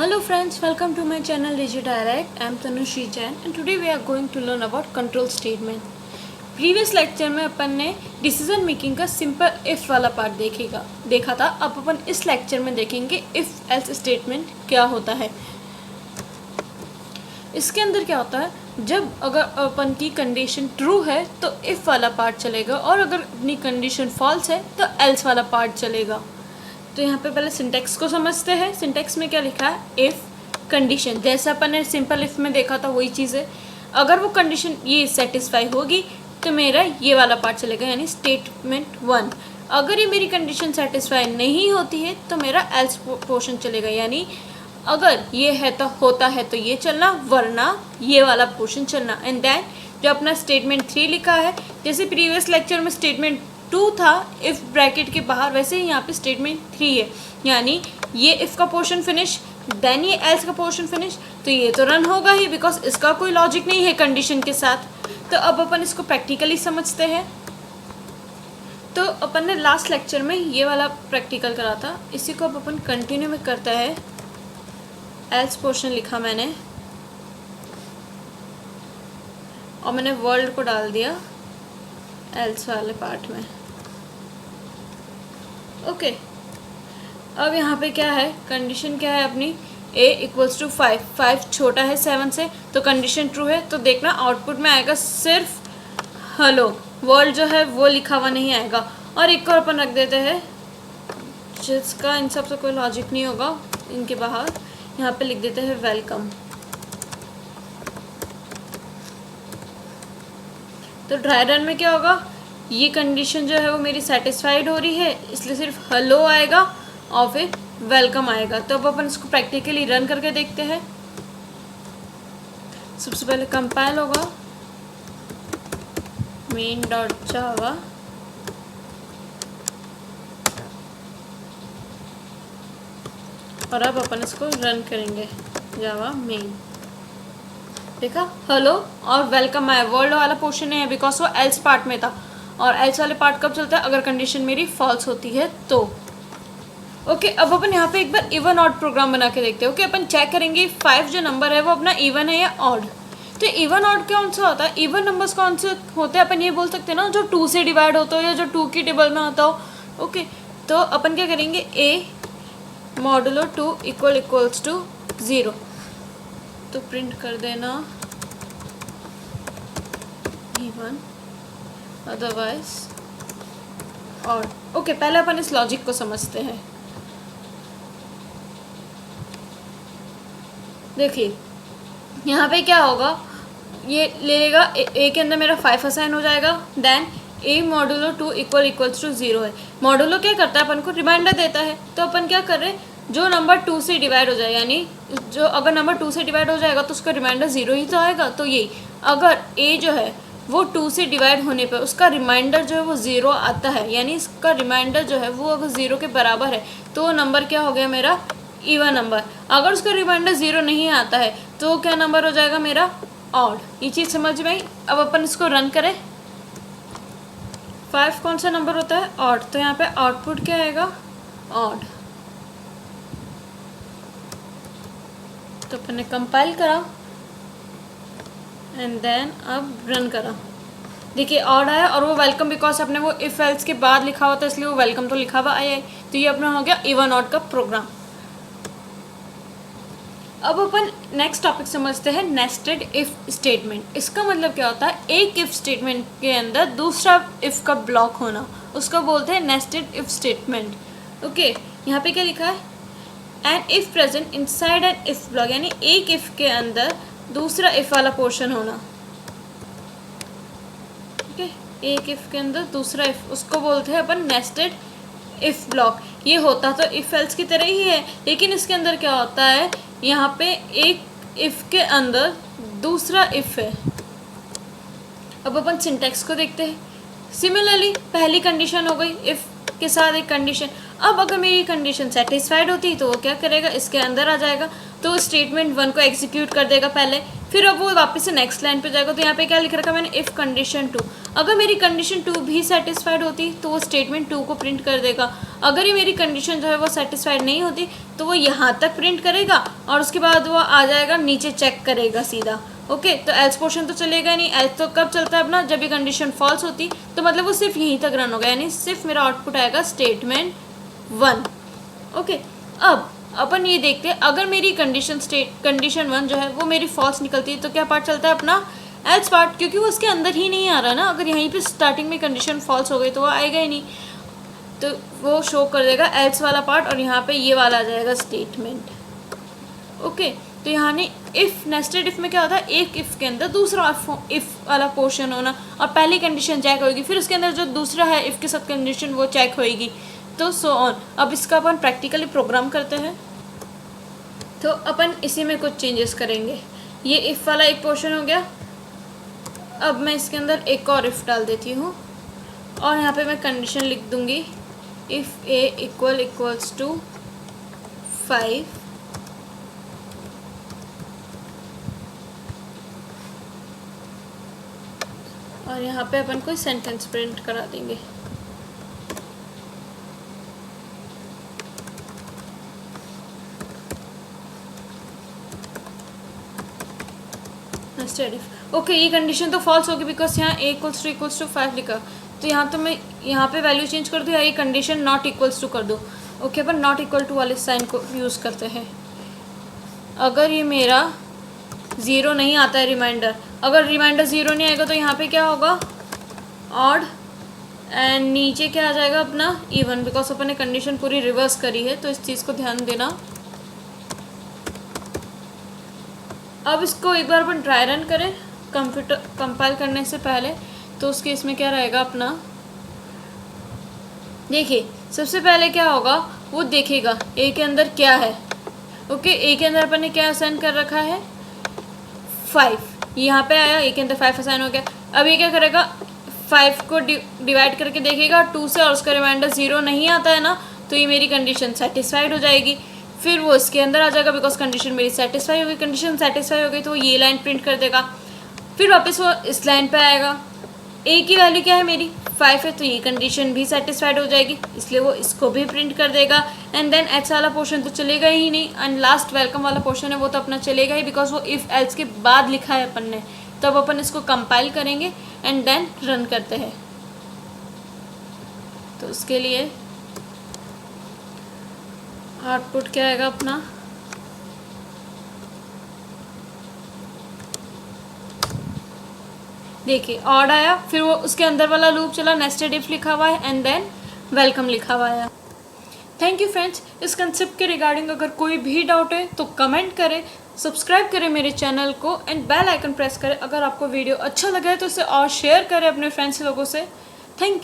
Hello friends, welcome to my channel DigiDirect. I am Tanushri Jain and today we are going to learn about control statement. Previous lecture में अपन ने decision making का simple if वाला part देखा था। अब अपन इस lecture में देखेंगे इफ़ एल्स स्टेटमेंट क्या होता है। इसके अंदर क्या होता है, जब अगर अपन की कंडीशन ट्रू है तो इफ़ वाला पार्ट चलेगा और अगर अपनी कंडीशन फॉल्स है तो एल्स वाला पार्ट चलेगा। तो यहाँ पे पहले सिंटेक्स को समझते हैं। सिंटेक्स में क्या लिखा है, इफ़ कंडीशन, जैसा अपन ने सिंपल इफ़ में देखा था वही चीज़ है। अगर वो कंडीशन ये सेटिस्फाई होगी तो मेरा ये वाला पार्ट चलेगा, यानी स्टेटमेंट 1। अगर ये मेरी कंडीशन सेटिस्फाई नहीं होती है तो मेरा एल्स पोर्शन चलेगा, यानी अगर ये है तो होता है तो ये चलना, वरना ये वाला पोर्शन चलना। एंड देन जो अपना स्टेटमेंट 3 लिखा है, जैसे प्रीवियस लेक्चर में स्टेटमेंट 2 था इफ़ ब्रैकेट के बाहर, वैसे ही यहाँ पे स्टेटमेंट 3 है, यानी ये इफ़ का पोर्शन फिनिश, देन ये एल्स का पोर्शन फिनिश, तो ये तो रन होगा ही बिकॉज इसका कोई लॉजिक नहीं है कंडीशन के साथ। तो अब अपन इसको प्रैक्टिकली समझते हैं। तो अपन ने लास्ट लेक्चर में ये वाला प्रैक्टिकल करा था, इसी को अब अपन कंटिन्यू में करता है। एल्स पोर्शन लिखा मैंने और मैंने वर्ल्ड को डाल दिया एल्स वाले पार्ट में। ओके, अब यहाँ पे क्या है, कंडीशन क्या है अपनी, a इक्वल्स टू 5, 5 छोटा है 7 से, तो कंडीशन ट्रू है। तो देखना आउटपुट में आएगा सिर्फ हेलो, वर्ल्ड जो है वो लिखा हुआ नहीं आएगा। और एक और अपन रख देते हैं जिसका इन सब से कोई लॉजिक नहीं होगा, इनके बाहर यहाँ पे लिख देते हैं वेलकम। तो ड्राई रन में क्या होगा, ये कंडीशन जो है वो मेरी सेटिस्फाइड हो रही है, इसलिए सिर्फ हेलो आएगा और फिर वेलकम आएगा। तो अब अपन इसको प्रैक्टिकली रन करके देखते हैं। सबसे पहले कंपाइल होगा main.java, और अब अपन इसको रन करेंगे जावा मेन। देखा हेलो और वेलकम आया, वर्ल्ड वाला पोर्शन नहीं है बिकॉज वो एल्स पार्ट में था, और एल्स वाले पार्ट कब चलता है, अगर कंडीशन मेरी फॉल्स होती है तो। ओके, अब अपन यहाँ पे एक बार इवन ऑड प्रोग्राम बना के देखते हैं। ओके, अपन चेक करेंगे 5 जो नंबर है वो अपना इवन है या ऑड। तो इवन ऑड कौन सा होता है, इवन नंबर्स कौन से होते हैं, अपन ये बोल सकते हैं ना जो 2 से डिवाइड होता हो या जो 2 की टेबल में होता हो। ओके, तो अपन क्या करेंगे, a मॉडुलो 2 इक्वल्स टू 0, तो प्रिंट कर देना इवन अदरवाइज ऑड। ओके, पहले अपन इस लॉजिक को समझते हैं। देखिए यहाँ पे क्या होगा, ये ले लेगा ए के अंदर मेरा 5 असाइन हो जाएगा, then a modulo 2 equals to 0 है। मॉडुलो क्या करता है, अपन को रिमाइंडर देता है। तो अपन क्या कर रहे हैं, जो नंबर 2 से डिवाइड हो जाए, यानी जो अगर नंबर 2 से डिवाइड हो जाएगा तो उसका रिमाइंडर 0 ही तो आएगा। तो यही अगर a जो है वो 2 से डिवाइड होने पर उसका रिमाइंडर जो है वो 0 आता है, यानी इसका रिमाइंडर जो है वो अगर 0 के बराबर है तो वो नंबर क्या हो गया मेरा, इवन नंबर। अगर उसका रिमाइंडर 0 नहीं आता है तो क्या नंबर हो जाएगा मेरा, ऑड। ये चीज़ समझ में आई। अब अपन इसको रन करें। 5 कौन सा नंबर होता है, ऑड, तो यहाँ पे आउटपुट क्या आएगा, ऑड। तो अपन ने कंपाइल करा एंड देन अब रन करा। देखिए ऑड आया और वो वेलकम, बिकॉज अपने वो इफ एल्स के बाद लिखा हुआ था इसलिए वो वेलकम तो लिखा हुआ आया है। तो ये अपना हो गया इवन ऑड का प्रोग्राम। अब अपन नेक्स्ट टॉपिक समझते हैं, नेस्टेड इफ स्टेटमेंट। इसका मतलब क्या होता है, एक इफ स्टेटमेंट के अंदर दूसरा इफ का ब्लॉक होना, उसको बोलते हैं नेस्टेड इफ स्टेटमेंट। ओके, यहाँ पे क्या लिखा है, and if present inside N if block, यानी एक इफ के अंदर दूसरा इफ वाला पोर्शन होना। ठीक है, एक इफ के अंदर दूसरा इफ, उसको बोलते हैं अपन नेस्टेड इफ ब्लॉक। ये होता तो इफ एल्स की तरह ही है, लेकिन इसके अंदर क्या होता है, यहाँ पे एक इफ के अंदर दूसरा इफ है। अब अपन सिंटेक्स को देखते हैं। सिमिलरली पहली कंडीशन हो गई इफ के साथ एक कंडीशन। अब अगर मेरी कंडीशन सेटिस्फाइड होती तो वो क्या करेगा, इसके अंदर आ जाएगा, तो स्टेटमेंट 1 को एग्जीक्यूट कर देगा पहले, फिर अब वो वापस से नेक्स्ट लाइन पे जाएगा। तो यहाँ पे क्या लिख रखा मैंने, इफ कंडीशन 2। अगर मेरी कंडीशन 2 भी सेटिस्फाइड होती तो वो स्टेटमेंट 2 को प्रिंट कर देगा। अगर ये मेरी कंडीशन जो है वो सेटिस्फाइड नहीं होती तो वो यहाँ तक प्रिंट करेगा और उसके बाद वो आ जाएगा नीचे चेक करेगा सीधा। ओके, तो एल्स पोर्शन तो चलेगा नहीं। एल्स तो कब चलता है अपना, जब ये कंडीशन फॉल्स होती, तो मतलब वो सिर्फ यहीं तक रन होगा, यानी सिर्फ मेरा आउटपुट आएगा स्टेटमेंट 1। ओके, अब अपन ये देखते हैं, अगर मेरी कंडीशन 1 जो है वो मेरी फॉल्स निकलती है तो क्या पार्ट चलता है अपना, एल्स पार्ट, क्योंकि वो उसके अंदर ही नहीं आ रहा ना। अगर यहीं पे स्टार्टिंग में कंडीशन फॉल्स हो गई तो वो आएगा ही नहीं, तो वो शो कर देगा एल्स वाला पार्ट और यहाँ पे ये वाला आ जाएगा स्टेटमेंट। ओके, तो यहाँ ने इफ़ नेस्टेड इफ़ में क्या होता है, एक इफ़ के अंदर दूसरा इफ़ वाला पोर्शन होना, और पहली कंडीशन चेक होगी, फिर उसके अंदर जो दूसरा है इफ़ के साथ कंडीशन वो चेक होगी, तो सो ऑन। अब इसका अपन प्रैक्टिकली प्रोग्राम करते हैं, तो अपन इसी में कुछ चेंजेस करेंगे। ये इफ़ वाला एक पोर्शन हो गया। अब मैं इसके अंदर एक और इफ़ डाल देती हूँ और यहाँ पे मैं कंडीशन लिख दूँगी, इफ़ ए इक्वल्स टू 5, और यहाँ पे अपन कोई सेंटेंस प्रिंट करा देंगे। ओके, ये कंडीशन तो फॉल्स होगी बिकॉज यहाँ a इक्वल्स टू 5 लिखा, तो यहाँ तो मैं यहाँ पे वैल्यू चेंज कर दूँ या ये कंडीशन नॉट इक्वल्स टू कर दूँ। ओके, अपन नॉट इक्वल टू वाले साइन को यूज़ करते हैं। अगर ये मेरा 0 नहीं आता है रिमाइंडर, अगर रिमाइंडर 0 नहीं आएगा तो यहाँ पे क्या होगा, ऑड, एंड नीचे क्या आ जाएगा अपना इवन, बिकॉज अपन ने कंडीशन पूरी रिवर्स करी है, तो इस चीज़ को ध्यान देना। अब इसको एक बार अपन ट्राई रन करें कंपाइल करने से पहले, तो उस केस में क्या रहेगा अपना, देखिए सबसे पहले क्या होगा, वो देखेगा ए के अंदर क्या है। ओके, ए के अंदर अपन ने क्या असाइन कर रखा है, 5, यहाँ पे आया, ए के अंदर 5 असाइन हो गया। अब ये क्या करेगा, 5 को डिवाइड करके देखेगा 2 से और उसका रिमाइंडर 0 नहीं आता है ना, तो ये मेरी कंडीशन सेटिस्फाइड हो जाएगी। फिर वो इसके अंदर आ जाएगा बिकॉज कंडीशन मेरी सेटिस्फाई हो गई। कंडीशन सेटिस्फाई हो गई तो वो ये लाइन प्रिंट कर देगा। फिर वापस वो इस लाइन पे आएगा, ए की वैल्यू क्या है मेरी 5 है, तो ये कंडीशन भी सेटिस्फाइड हो जाएगी, इसलिए वो इसको भी प्रिंट कर देगा। एंड देन एच वाला पोर्शन तो चलेगा ही नहीं, एंड लास्ट वेलकम वाला पोर्शन है वो तो अपना चलेगा ही बिकॉज वो इफ़ एल्स के बाद लिखा है अपन ने। तब अपन इसको कंपाइल करेंगे एंड देन रन करते हैं। तो उसके लिए आउटपुट क्या आएगा अपना, देखिए ऑड आया, फिर वो उसके अंदर वाला लूप चला, नेस्टेड इफ लिखा हुआ है एंड देन वेलकम लिखा हुआ है। Thank you friends. इस कंसेप्ट के रिगार्डिंग अगर कोई भी डाउट है तो कमेंट करें, सब्सक्राइब करें मेरे चैनल को एंड बेल आइकन प्रेस करें। अगर आपको वीडियो अच्छा लगा है तो इसे और शेयर करें अपने फ्रेंड्स लोगों से। Thank you.